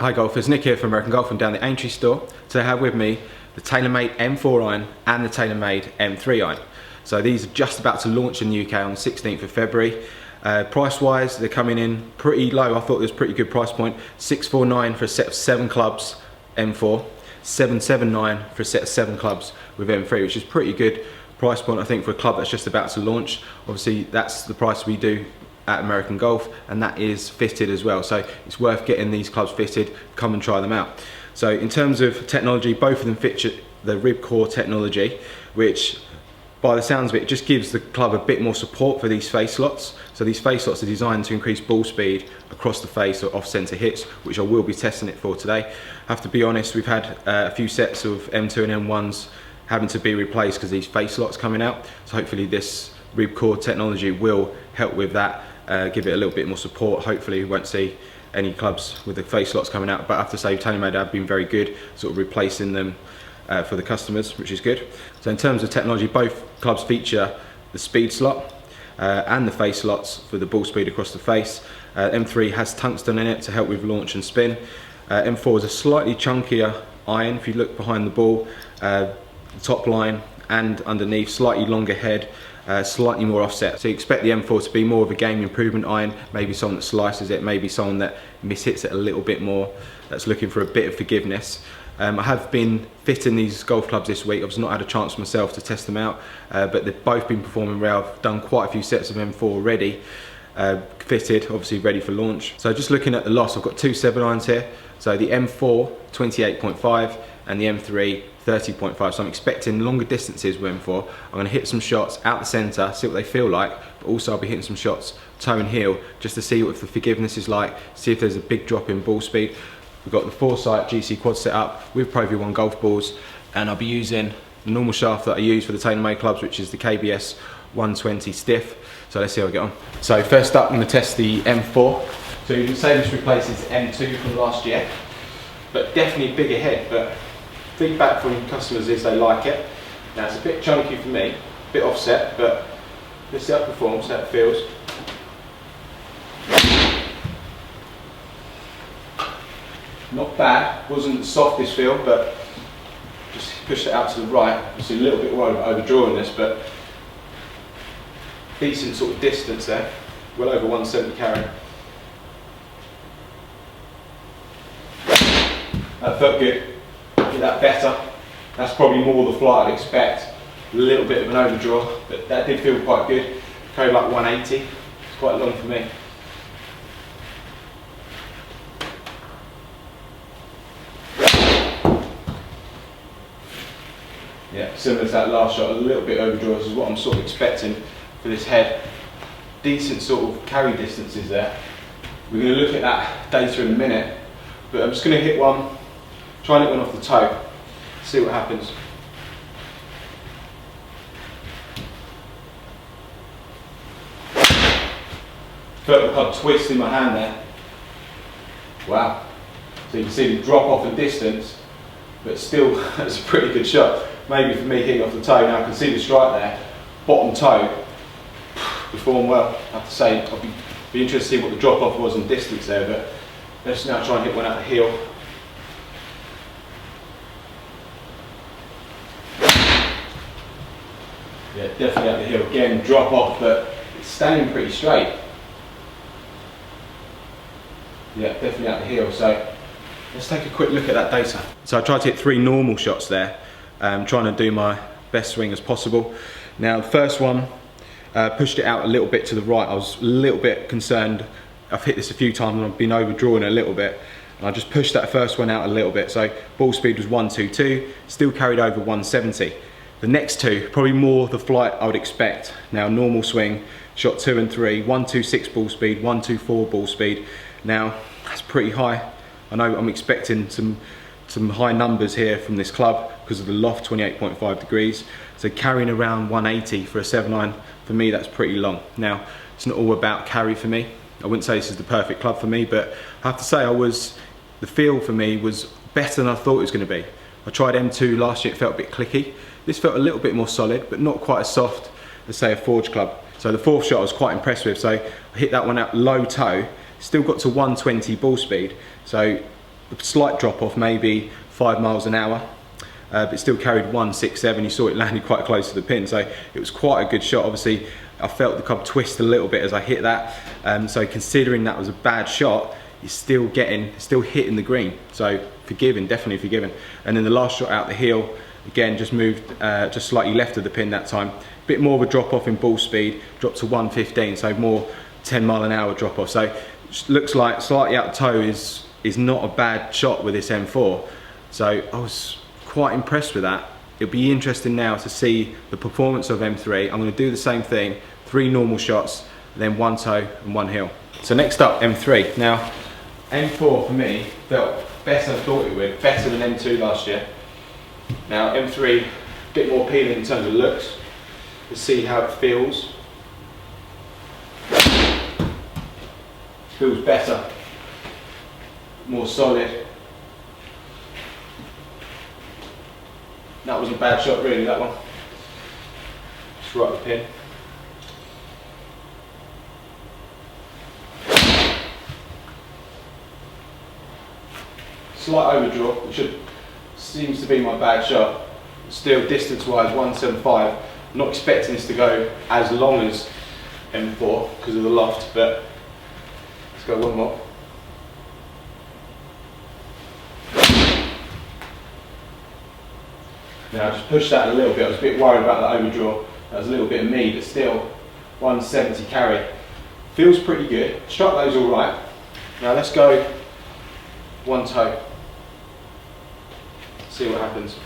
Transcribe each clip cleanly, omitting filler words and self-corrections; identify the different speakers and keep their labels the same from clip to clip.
Speaker 1: Hi golfers, Nick here from American Golf. I'm down the Aintree store. Today I have with me the Taylormade M4 iron and the Taylormade M3 iron. So these are just about to launch in the UK on the 16th of February. Price wise, they're coming in pretty low. I thought it was a pretty good price point. $649 for a set of 7 clubs M4, $779 for a set of 7 clubs with M3, which is pretty good price point I think for a club that's just about to launch. Obviously that's the price we do at American Golf, and that is fitted as well, so it's worth getting these clubs fitted. Come and try them out. So in terms of technology, both of them feature the ribcore technology, which by the sounds of it just gives the club a bit more support for these face slots. So these face slots are designed to increase ball speed across the face or off centre hits, which I will be testing it for today. I have to be honest, we've had a few sets of M2 and M1s having to be replaced because these face slots coming out, so hopefully this ribcore technology will help with that. Give it a little bit more support. Hopefully we won't see any clubs with the face slots coming out, but I have to say Taylormade have been very good sort of replacing them for the customers, which is good. So in terms of technology, both clubs feature the speed slot and the face slots for the ball speed across the face. M3 has tungsten in it to help with launch and spin. M4 is a slightly chunkier iron. If you look behind the ball, the top line and underneath, slightly longer head, slightly more offset. So you expect the M4 to be more of a game improvement iron, maybe someone that slices it, maybe someone that mishits it a little bit more, that's looking for a bit of forgiveness. I have been fitting these golf clubs this week. I've just not had a chance myself to test them out, but they've both been performing well. I've done quite a few sets of M4 already, fitted, obviously ready for launch. So just looking at the loss, I've got 2 7 irons here. So the M4 28.5 and the M3 30.5, so I'm expecting longer distances with M4. I'm going to hit some shots out the centre, see what they feel like, but also I'll be hitting some shots toe and heel just to see what the forgiveness is like, see if there's a big drop in ball speed. We've got the Foresight GC quad set up with Pro V1 golf balls, and I'll be using the normal shaft that I use for the Taylormade clubs, which is the KBS 120 stiff. So let's see how we get on. So first up, I'm going to test the M4. So you can say this replaces M2 from last year, but definitely a bigger head. But feedback from customers is they like it. Now it's a bit chunky for me, a bit offset, but let's see how it performs, how it feels. Not bad, wasn't the softest feel, but just pushed it out to the right. You see a little bit worried about overdrawing this, but decent sort of distance there, well over 170 carry. That felt good. Get that better. That's probably more the flight I'd expect. A little bit of an overdraw, but that did feel quite good. Carried like 180. It's quite long for me. Yeah, similar to that last shot, a little bit overdraw. This is what I'm sort of expecting for this head. Decent sort of carry distances there. We're going to look at that data in a minute, but I'm just going to hit one. Try and hit one off the toe, see what happens. Felt the club twist in my hand there. Wow. So you can see the drop off in distance, but still that's a pretty good shot. Maybe for me hitting off the toe. Now I can see the strike there, bottom toe, performed well. I have to say, I'll be interested to see what the drop off was in distance there, but let's now try and hit one out the heel. Yeah, definitely out the heel. Again, drop off, but it's staying pretty straight. Yeah, definitely out the heel. So let's take a quick look at that data. So I tried to hit 3 normal shots there, trying to do my best swing as possible. Now the first one, pushed it out a little bit to the right. I was a little bit concerned. I've hit this a few times and I've been overdrawing a little bit. And I just pushed that first one out a little bit. So ball speed was 122, still carried over 170. The next 2, probably more the flight I would expect. Now normal swing, shot 2 and 3, 126 ball speed, 124 ball speed. Now that's pretty high. I know I'm expecting some high numbers here from this club because of the loft, 28.5 degrees. So carrying around 180 for a 7-iron, for me that's pretty long. Now it's not all about carry for me. I wouldn't say this is the perfect club for me, but I have to say the feel for me was better than I thought it was going to be. I tried M2 last year, it felt a bit clicky. This felt a little bit more solid, but not quite as soft as say a Forge club. So the 4th shot I was quite impressed with. So I hit that one out low toe, still got to 120 ball speed. So a slight drop off, maybe 5 miles an hour. But still carried 167. You saw it landed quite close to the pin, so it was quite a good shot. Obviously, I felt the club twist a little bit as I hit that. So considering that was a bad shot, you're still hitting the green. So forgiven, definitely forgiven. And then the last shot out the heel, again, just moved just slightly left of the pin that time. A bit more of a drop off in ball speed, dropped to 115, so more 10 mile an hour drop off. So looks like slightly out the toe is not a bad shot with this M4. So I was quite impressed with that. It'll be interesting now to see the performance of M3. I'm going to do the same thing, 3 normal shots, then 1 toe and 1 heel. So next up, M3. Now, M4 for me felt better than I thought it would, better than M2 last year. Now M3, a bit more appealing in terms of looks. Let's see how it feels. Feels better, more solid. That wasn't a bad shot really, that one. Just right at the pin. Slight overdraw, which seems to be my bad shot. Still distance wise 175. I'm not expecting this to go as long as M4 because of the loft, but let's go one more. Now I just pushed that a little bit. I was a bit worried about the overdraw. That was a little bit of me, but still 170 carry. Feels pretty good. Struck those all right. Now let's go 1 toe. See what happens.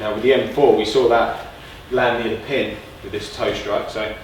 Speaker 1: Now with the M4 we saw that land near the pin with this toe strike, so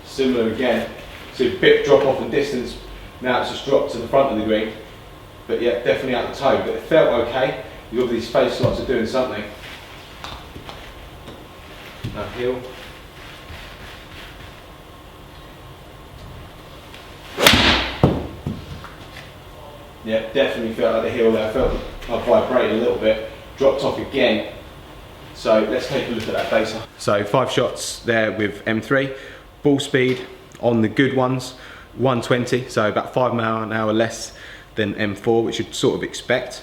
Speaker 1: similar again. So a bit drop off in distance. Now it's just dropped to the front of the green. But yeah, definitely out the toe, but it felt okay. You've got these face slots are doing something. Now heel. Yeah, definitely felt like the heel there. I felt I vibrated a little bit, dropped off again. So let's take a look at that data. So 5 shots there with M3. Ball speed on the good ones, 120, so about 5 mile an hour less than M4, which you'd sort of expect.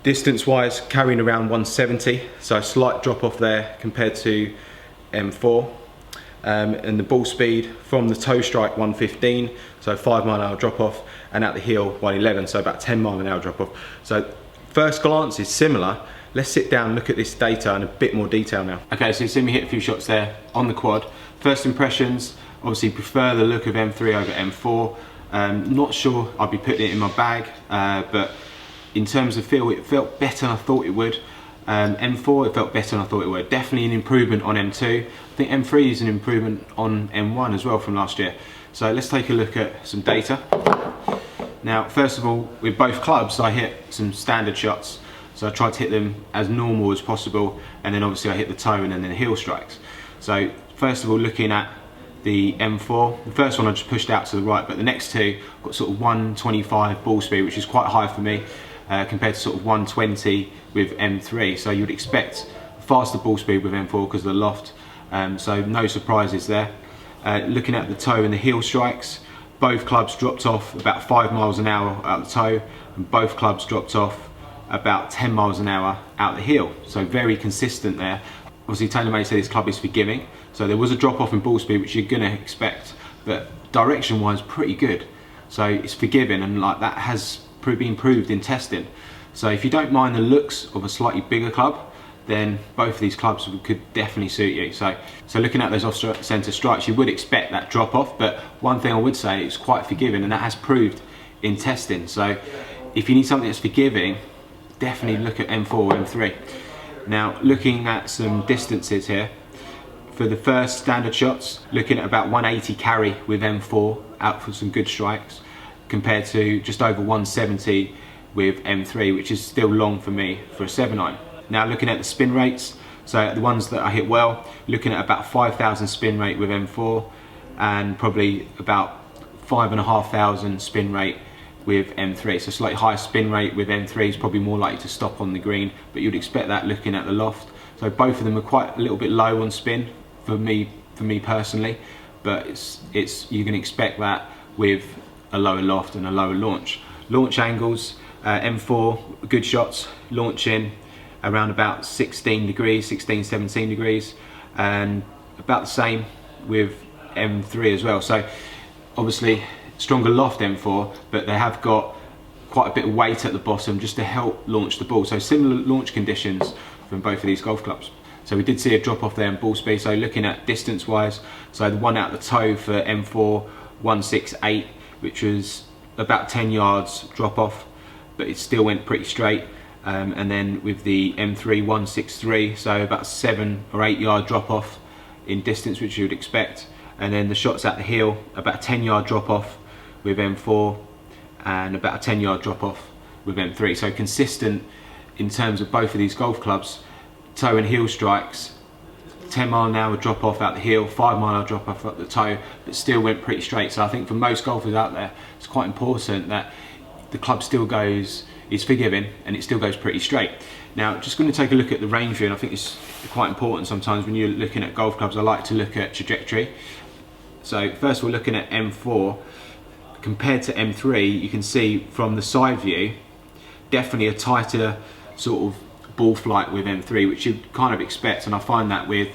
Speaker 1: Distance wise, carrying around 170, so a slight drop off there compared to M4. And the ball speed from the toe strike 115, so 5 mile an hour drop off, and at the heel 111, so about 10 mile an hour drop off. So first glance is similar. Let's sit down and look at this data in a bit more detail now. Okay, so you've seen me hit a few shots there on the quad. First impressions, obviously prefer the look of M3 over M4. Not sure I'd be putting it in my bag, but in terms of feel, it felt better than I thought it would. M4, it felt better than I thought it would. Definitely an improvement on M2. I think M3 is an improvement on M1 as well from last year. So let's take a look at some data. Now, first of all, with both clubs, I hit some standard shots. So I tried to hit them as normal as possible, and then obviously I hit the toe and then the heel strikes. So first of all, looking at the M4, the first one I just pushed out to the right, but the next two got sort of 125 ball speed, which is quite high for me. Compared to sort of 120 with M3, so you would expect faster ball speed with M4 because of the loft, so no surprises there. Looking at the toe and the heel strikes, both clubs dropped off about 5 miles an hour out the toe, and both clubs dropped off about 10 miles an hour out the heel, so very consistent there. Obviously Taylormade said this club is forgiving, so there was a drop off in ball speed which you're going to expect, but direction wise pretty good, so it's forgiving, and like that has been proved in testing. So if you don't mind the looks of a slightly bigger club, then both of these clubs could definitely suit you. So looking at those off-centre strikes, you would expect that drop off, but one thing I would say is quite forgiving, and that has proved in testing. So if you need something that's forgiving, definitely look at M4 or M3. Now looking at some distances here, for the first standard shots, looking at about 180 carry with M4 out for some good strikes, compared to just over 170 with M3, which is still long for me for a 7-iron. Now looking at the spin rates, so the ones that I hit well, looking at about 5,000 spin rate with M4 and probably about 5,500 spin rate with M3. So slightly higher spin rate with M3 is probably more likely to stop on the green, but you'd expect that looking at the loft. So both of them are quite a little bit low on spin for me personally, but you can expect that with a lower loft and a lower launch. Launch angles, M4, good shots, launching around about 16 degrees, 16, 17 degrees, and about the same with M3 as well. So obviously stronger loft M4, but they have got quite a bit of weight at the bottom just to help launch the ball. So similar launch conditions from both of these golf clubs. So we did see a drop off there in ball speed. So looking at distance wise, so the one out the toe for M4 168, which was about 10 yards drop off, but it still went pretty straight. And then with the M3 163, so about 7 or 8 yard drop off in distance, which you would expect. And then the shots at the heel, about a 10 yard drop off with M4 and about a 10 yard drop off with M3. So consistent in terms of both of these golf clubs. Toe and heel strikes, 10 mile an hour drop off out the heel, 5 mile an hour drop off at the toe, but still went pretty straight. So I think for most golfers out there, it's quite important that the club still is forgiving and it still goes pretty straight. Now, just going to take a look at the range view, and I think it's quite important sometimes when you're looking at golf clubs. I like to look at trajectory. So first of all, looking at M4 compared to M3, you can see from the side view, definitely a tighter sort of ball flight with M3, which you'd kind of expect, and I find that with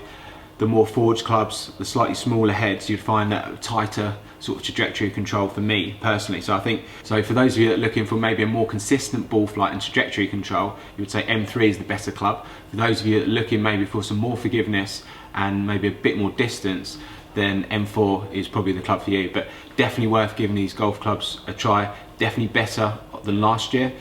Speaker 1: the more forged clubs, the slightly smaller heads, you'd find that tighter sort of trajectory control for me personally. So I think, so for those of you that are looking for maybe a more consistent ball flight and trajectory control, you would say M3 is the better club. For those of you that are looking maybe for some more forgiveness and maybe a bit more distance, then M4 is probably the club for you. But definitely worth giving these golf clubs a try, definitely better than last year.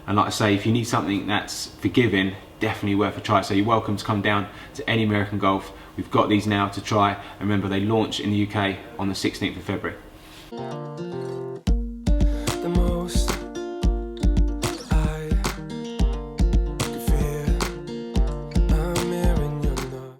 Speaker 1: And like I say, if you need something that's forgiving, definitely worth a try. So you're welcome to come down to any American Golf. We've got these now to try, and remember they launch in the UK on the 16th of February.